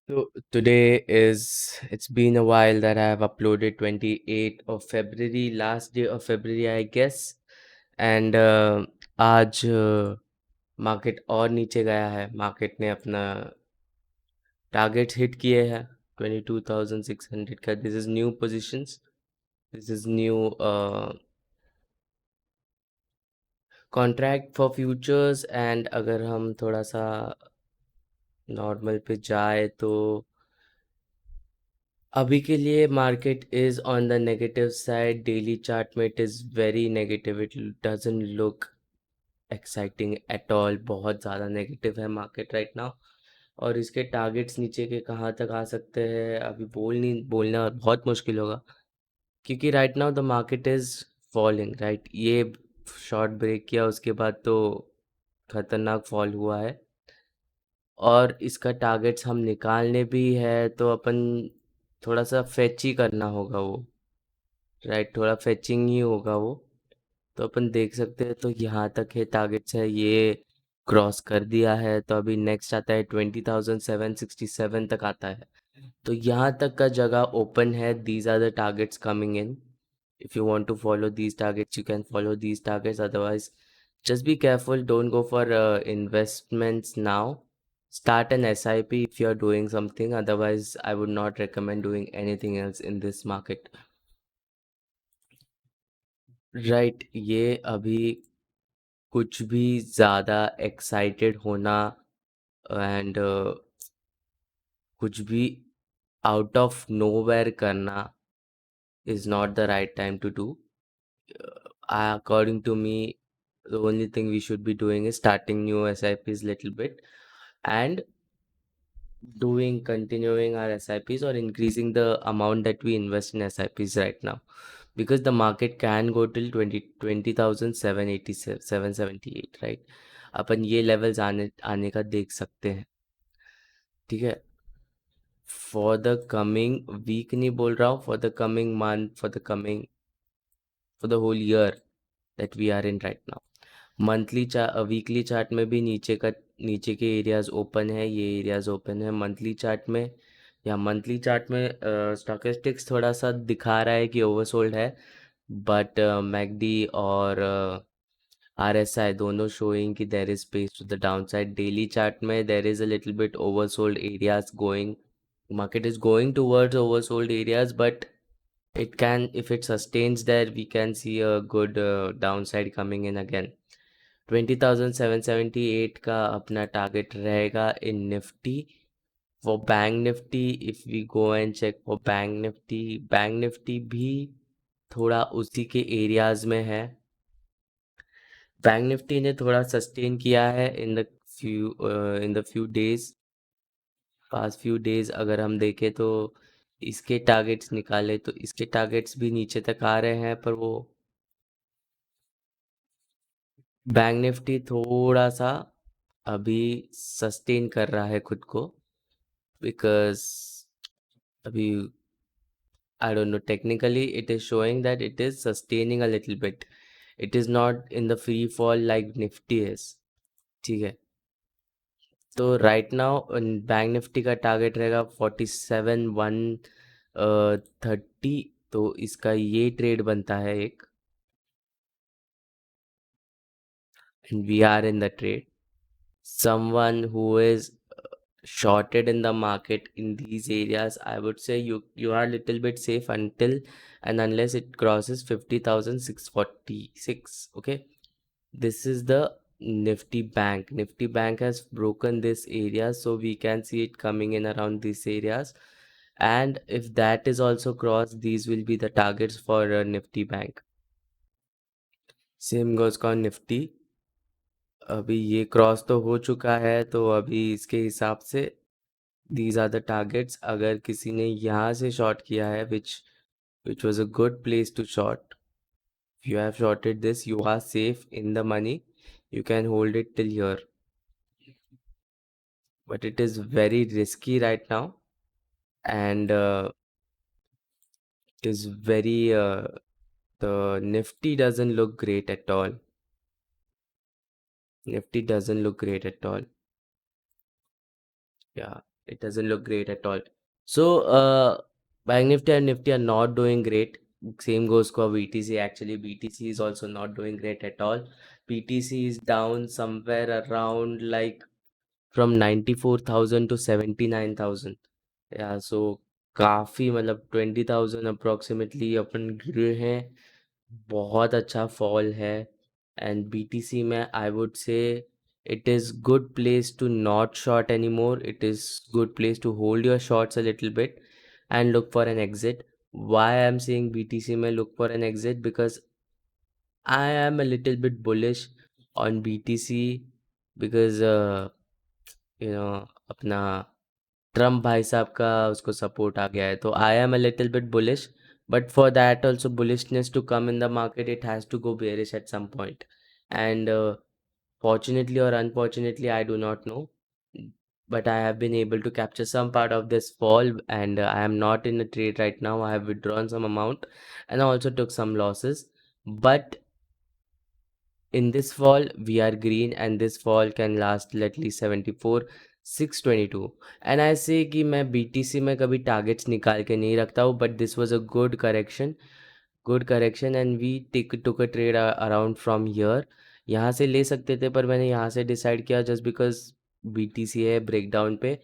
So today it's been a while that I have uploaded 28th of February, last day of February, I guess. And आज market और नीचे गया है. Market ने अपना target hit किए हैं 22,600 का. This is new positions. This is new contract for futures. And अगर हम थोड़ा सा नॉर्मल पे जाए तो अभी के लिए market is on the negative side. Daily chart में it is very negative. It doesn't look exciting at all. बहुत ज़्यादा नेगेटिव है मार्केट राइट नाउ. और इसके टारगेट्स नीचे के कहाँ तक आ सकते हैं अभी बोलना बहुत मुश्किल होगा, क्योंकि right now the market is falling. Right, ये शॉर्ट ब्रेक किया उसके बाद तो खतरनाक फॉल हुआ है. और इसका टारगेट्स हम निकालने भी है तो अपन थोड़ा सा फेच ही करना होगा वो. राइट, थोड़ा फेचिंग ही होगा वो. तो अपन देख सकते हैं तो यहाँ तक है टारगेट्स है. ये क्रॉस कर दिया है तो अभी नेक्स्ट आता है 20,767 तक आता है. तो यहाँ तक का जगह ओपन है. These are the targets coming in. if you want to follow these targets, you can follow these targets. Otherwise, just be careful. Don't go for investments now. Start an SIP if you are doing something. Otherwise, I would not recommend doing anything else in this market. Right, ये अभी कुछ भी ज़्यादा excited होना and कुछ भी out of nowhere करना is not the right time to do. According to me, the only thing we should be doing is starting new SIPs little bit and continuing our SIPs or increasing the amount that we invest in SIPs right now, because the market can go till 20,787 778. right. अपन ये levels आने आने का देख सकते हैं. ठीक है. For the coming week नहीं बोल रहा हूँ, for the coming month, for the whole year that we are in right now. Weekly chart में भी नीचे के एरियाज ओपन है. ये एरियाज ओपन है मंथली चार्ट में. या मंथली चार्ट में स्टॉकेस्टिक्स थोड़ा सा दिखा रहा है कि ओवरसोल्ड है. बट मैकडी और RSI दोनों शोइंग कि there is space to the down side. Daily chart में there is a little bit oversold areas going. Market is going towards oversold areas, but it can, if it sustains there, we can see a good downside coming in again. 20,778 का अपना target रहेगा in Nifty. For bank Nifty if we go and check for bank Nifty भी थोड़ा उसी के areas में है. Bank Nifty ने थोड़ा सस्टेन किया है in the few days. Past few days अगर हम देखें तो इसके टारगेट्स निकाले तो इसके टारगेट्स भी नीचे तक आ रहे हैं, पर वो बैंक निफ्टी थोड़ा सा अभी सस्टेन कर रहा है खुद को. बिकॉज अभी I don't know, technically it is showing that it is sustaining a little bit. It is not in the free fall like Nifty is. ठीक है. तो राइट नाउ बैंक निफ्टी का टारगेट रहेगा 47,130. तो इसका ये ट्रेड बनता है एक. And we are in the trade. Someone who is shorted in the market in these areas, I would say you are a little bit safe until and unless it crosses 50,646. Okay, this is the Nifty Bank has broken this area, so we can see it coming in around these areas. And if that is also crossed, these will be the targets for Nifty Bank. Same goes on Nifty. अभी ये cross तो हो चुका है, तो अभी इसके हिसाब से these are the targets. अगर किसी ने यहाँ से शॉर्ट किया है, which was a good place to short. If you have shorted this, you are safe in the money. You can hold it till here. But it is very risky right now, and it is very the Nifty doesn't look great at all. Nifty doesn't look great at all. Yeah. It doesn't look great at all. So Bank Nifty and Nifty are not doing great. Same goes for BTC. Actually, BTC is also not doing great at all. BTC is down somewhere around like from 94,000 to 79,000. या सो काफ़ी मतलब 20,000 approximately अपन गिरे हैं. बहुत अच्छा fall है. And BTC में I would say it is good place to not short anymore. It is good place to hold your shorts a little bit and look for an exit. Why I'm saying BTC may look for an exit? Because I am a little bit bullish on BTC because अपना Trump भाई साहब का उसको support आ गया है, तो I am a little bit bullish. But for that also bullishness to come in the market, it has to go bearish at some point. And fortunately or unfortunately, I do not know, but I have been able to capture some part of this fall, and I am not in a trade right now. I have withdrawn some amount and I also took some losses. But in this fall we are green, and this fall can last at least 74 622. And I से कि मैं BTC में कभी targets निकाल के नहीं रखता हूँ, but this was a good correction and we take took a trade around from here. यहाँ से ले सकते थे पर मैंने यहाँ से डिसाइड किया जस्ट बिकॉज बीटीसी है ब्रेकडाउन पे.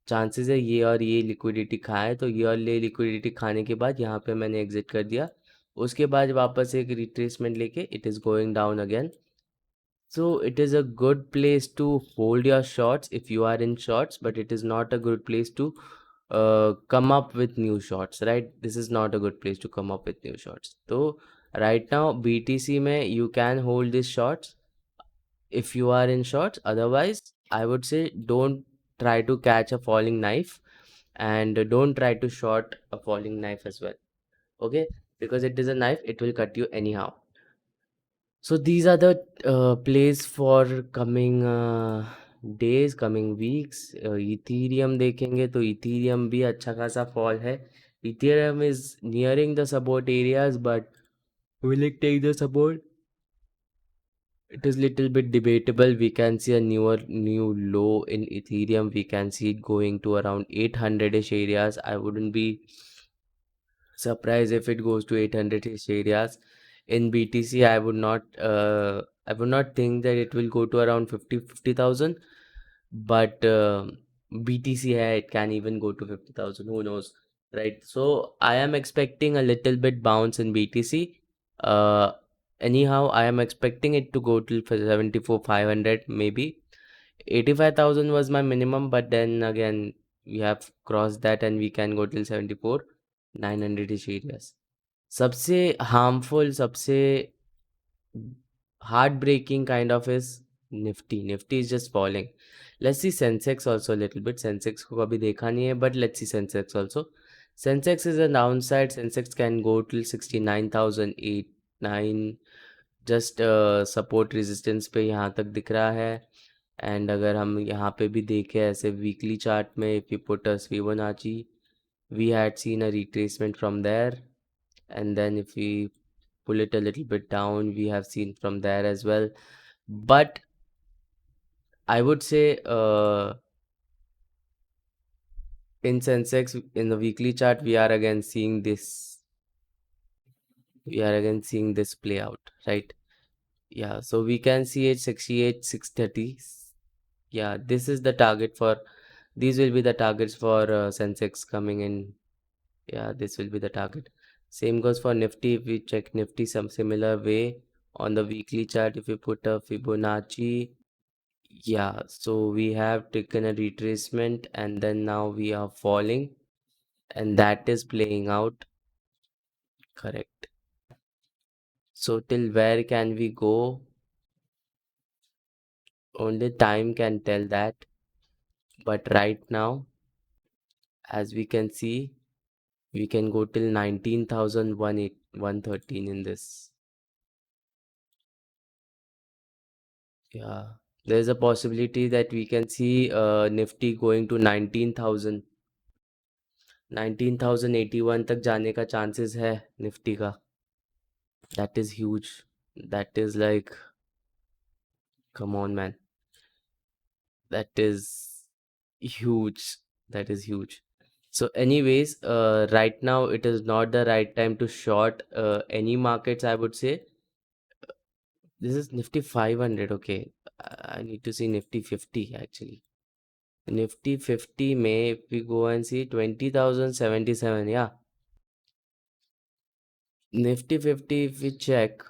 चांसेस है ये और ये लिक्विडिटी खाए, तो ये और ये लिक्विडिटी खाने के बाद यहाँ पे मैंने एग्जिट कर दिया. उसके बाद वापस एक रिट्रेसमेंट लेके it is going down again. So it is a good place to hold your shots if you are in shots, but it is not a good place to come up with new shots, right? This is not a good place to come up with new shots. So right now BTC में you can hold these shots if you are in shots. Otherwise, I would say don't try to catch a falling knife, and don't try to short a falling knife as well. Okay, because it is a knife, it will cut you anyhow. So these are the plays for coming days, coming weeks. Ethereum देखेंगे तो Ethereum भी अच्छा खासा fall है. Ethereum is nearing the support areas, but will it take the support? It is little bit debatable. We can see a new low in Ethereum. We can see it going to around 800-ish areas. I wouldn't be surprised if it goes to 800-ish areas. In BTC, I would not think that it will go to around 50,000, but BTC है, it can even go to 50,000. Who knows, right? So I am expecting a little bit bounce in BTC. Uh, Anyhow, I am expecting it to go till 74 500 maybe. 85,000 was my minimum, but then again we have crossed that and we can go till 74 900-ish areas. सबसे harmful, सबसे heartbreaking kind of is Nifty. Nifty is just falling. Let's see Sensex also a little bit. Sensex को कभी देखा नहीं है, but let's see Sensex also. Sensex is a downside. Sensex can go till 69,008 9. Just support resistance पे यहाँ तक दिख रहा है. एंड अगर हम यहाँ पे भी देखें ऐसे वीकली चार्ट में, if we put a Fibonacci, we had seen a retracement from there, and then if we pull it a little bit down, we have seen from there as well. But I would say in Sensex in the weekly chart we are again seeing this play out, right? Yeah, so we can see it 68 630. Yeah, this is the target for, these will be the targets for Sensex coming in. Yeah, this will be the target. Same goes for Nifty. If we check Nifty some similar way on the weekly chart, if we put a Fibonacci, yeah, so we have taken a retracement and then now we are falling, and that is playing out. Correct. So till where can we go? Only time can tell that. But right now, as we can see, we can go till 19,113 in this. Yeah, there's a possibility that we can see Nifty going to 19,081 तक जाने का chances है Nifty का. That is huge. That is like, come on, man. That is huge. That is huge. So anyways, right now it is not the right time to short any markets, I would say. This is Nifty 500. Okay, I need to see Nifty 50 actually. Nifty 50 may, if we go and see 20,077, yeah. Nifty 50, if we check,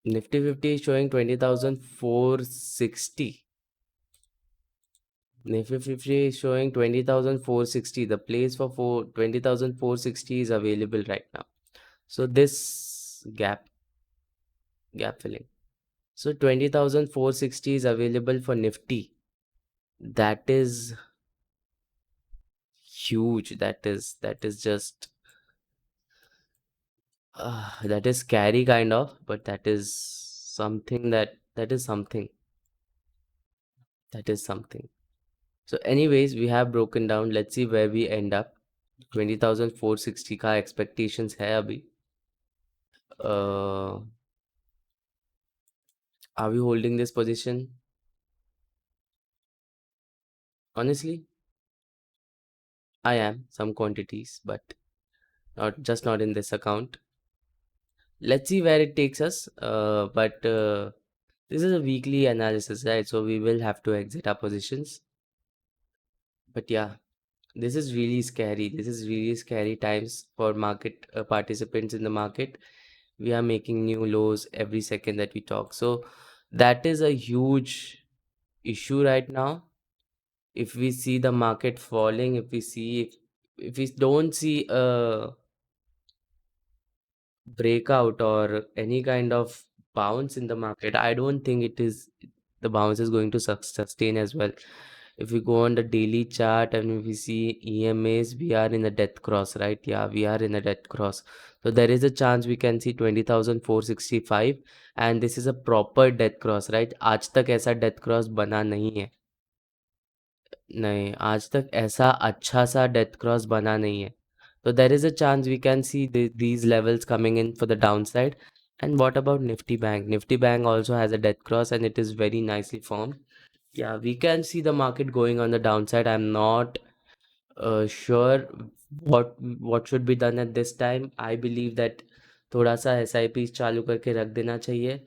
Nifty 50 is showing 20,460. Nifty 50 is showing 20,460. The place for 20,460 is available right now. So this gap filling. So 20,460 is available for Nifty. That is huge. That is just that is scary kind of, but that is something. So anyways, we have broken down. Let's see where we end up. 20,460 का expectations है अभी. Uh, are we holding this position? Honestly, I am some quantities, but not in this account. Let's see where it takes us. But this is a weekly analysis, right? So we will have to exit our positions. But yeah, this is really scary. This is really scary times for market participants in the market. We are making new lows every second that we talk. So that is a huge issue right now. If we see the market falling, if we don't see a breakout or any kind of bounce in the market, I don't think the bounce is going to sustain as well. If we go on the daily chart and if we see EMAs, we are in a death cross, right? Yeah, we are in a death cross. So there is a chance we can see 20,465, and this is a proper death cross, right? आज तक ऐसा death cross बना नहीं है. नहीं, आज तक ऐसा अच्छा सा डेथ क्रॉस बना नहीं है. So there is a chance we can see these levels coming in for the downside. And what about Nifty Bank? Nifty Bank also has a death cross and it is very nicely formed. Yeah, we can see the market going on the downside. I'm not sure what should be done at this time. I believe that थोड़ा सा SIPs चालू करके रख देना चाहिए,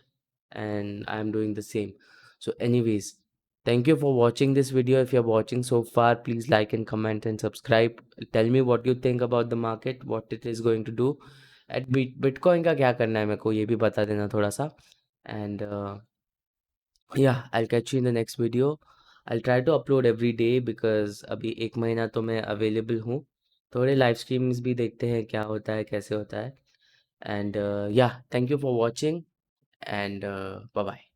and I'm doing the same. So anyways, thank you for watching this video. If you're watching so far, please like and comment and subscribe. Tell me what you think about the market, what it is going to do. At Bitcoin का क्या करना है मेरे को ये भी बता देना थोड़ा सा. And yeah, I'll catch you in the next video. I'll try to upload every day because अभी एक महीना तो मैं available हूँ. थोड़े live streams भी देखते हैं क्या होता है कैसे होता है. And yeah, thank you for watching and bye bye.